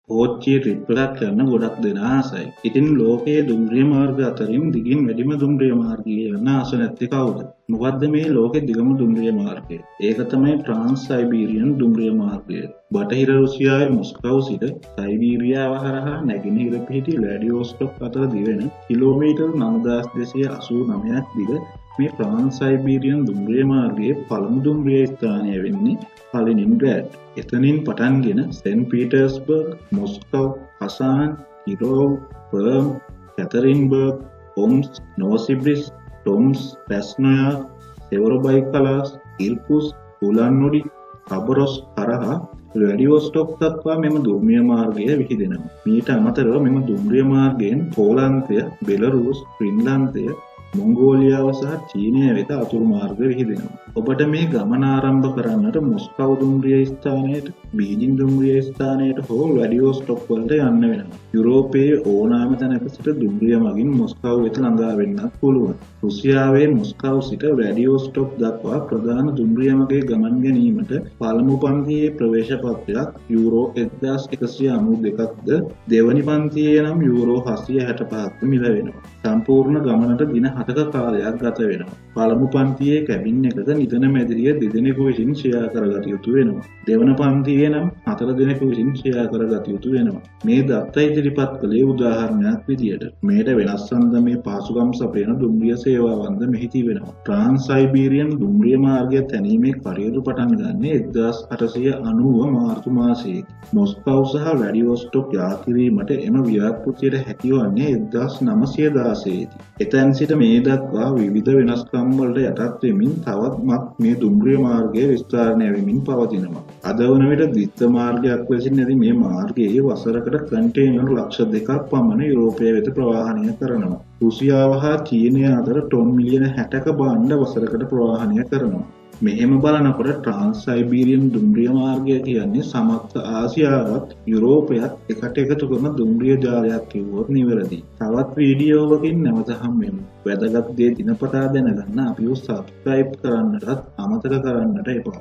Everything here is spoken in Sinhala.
කෝච්චිය ට්‍රිප් එකක් යන්න ගොඩක් දෙනා ආසයි. ඉතින් ලෝකයේ දුම්රිය මාර්ග අතරින් දිගින් වැඩිම දුම්රිය මාර්ගය යන ආස නැත්තේ කවුද? මොකද්ද මේ ලෝකේ දිගම දුම්රිය මාර්ගය? ඒක තමයි ට්‍රාන්ස් සයිබීරියන් දුම්රිය මාර්ගය. බටහිර රුසියාවේ මොස්කව් සිට සයිබීරියාව හරහා නැගෙනහිර පිහිටි ව්ලාඩිවොස්ටොක් අතර දිවෙන කිලෝමීටර් 9289ක් දිග මේ ට්‍රාන්ස් සයිබීරියන් දුම්රිය මාර්ගයේ පළමු දුම්රිය ස්ථානය වෙන්නේ කලිනින්ග්‍රෑඩ්. එතනින් පටන්ගෙන සෙන්ට් පීටර්ස්බර්ග්, මොස්කව්, කසාන්, කිරෝව්, පර්ම්, කැතරින්බර්ග්, ඔම්ස්ක්, නොවොසිබිර්ස්ක්, ටොම්ස්ක්, ක්‍රැස්නොයාර්, සෙවරොබයිකලාස්, ඉර්කුට්ස්ක්, උලාන්උඩි, ඛබරොස්ක් හරහා ව්ලාඩිවොස්ටොක් දක්වා මෙම දුම්රිය මාර්ගය විහිදෙනවා. මීට අමතරව මෙම දුම්රිය මාර්ගයෙන් පෝලන්තය, බෙලරුස්, ෆින්ලන්තය, මොංගෝලියාව සහ චීනය වෙත අතුරු මාර්ග විහිදෙනවා. ඔබට මේ ගමන ආරම්භ කරන්නට මොස්කව් දුම්රිය ස්ථානයට, බීජිං දුම්රිය ස්ථානයට හෝ ව්ලාඩිවොස්ටොක් වලට යන්න වෙනවා. යුරෝපයේ ඕනෑම තැනක සිට දුම්රිය මගින් මොස්කව් වෙත ළඟා වෙන්නත් පුළුවන්. රුසියාවේ මොස්කව් සිට ව්ලාඩිවොස්ටොක් දක්වා ප්‍රධාන දුම්රිය මගේ ගමන් ගැනීමට පළමු පන්තියේ ප්‍රවේශ පත්‍රයක් යූරෝ 1192ක්ද, දෙවනි පන්තියේ නම් යූරෝ 765ක්ද මිල වෙනවා. සම්පූර්ණ ගමනට දින 7ක කාලයක් ගත වෙනවා. පළමු පන්තියේ කැබින් එකක නිදන මැදිරිය දෙදෙනෙකු විසින් ෂෙයා කරගත යුතු වෙනවා. දෙවන පන්තියේ නම් 4 දෙනෙකු විසින් ෂෙයා කරගත යුතු වෙනවා. මේ දත්ත ඉදිරිපත් කළේ උදාහරණයක් විදියට. මේට වෙනස් අන්දමේ පහසුකම් සපයන දුම්රිය සේවාවන්ද මෙහි තිබෙනවා. ට්‍රාන්ස් සයිබීරියන් දුම්රිය මාර්ගය තැනීමේ කටයුතු පටන් ගන්නේ 1890 මාර්තු මාසයේ. මොස්කව් සහ ව්ලාඩිවොස්ටොක් යා කිරීමට එම ව්‍යාපෘතියට හැකිවන්නේ 1916 දී. එතැන් සිට මේ දක්වා විවිධ වෙනස්කම් වලට යටත් වෙමින් තවත්මත් මේ දුම්රිය මාර්ගය විස්තරණය වෙමින් පවතිනවා. අද වන විට ද්විත්ව මාර්ගයක් ලෙසින් ඇති මේ මාර්ගයේ වසරකට කන්ටේනර් ලක්ෂ 2ක් පමණ යුරෝපය වෙත ප්‍රවාහනය කරනවා. රුසියාව හා චීනය අතර ටොන් මිලියන 60ක භාණ්ඩ වසරකට ප්‍රවාහනය කරනවා. මෙහෙම බලනකොට ට්‍රාන්ස් සයිබීරියන් දුම්රිය මාර්ගය කියන්නේ සමස්ත ආසියාවත් යුරෝපයත් එකට එකතු කරන දුම්රිය ජාලයක් කිව්වොත් නිවැරදි. තවත් වීඩියෝවකින් නැවත හම්බෙමු. වැදගත් දේ දිනපතා දැනගන්න අපිව සබ්ස්ක්‍රයිබ් කරන්නටත් අමතක කරන්නට එපා.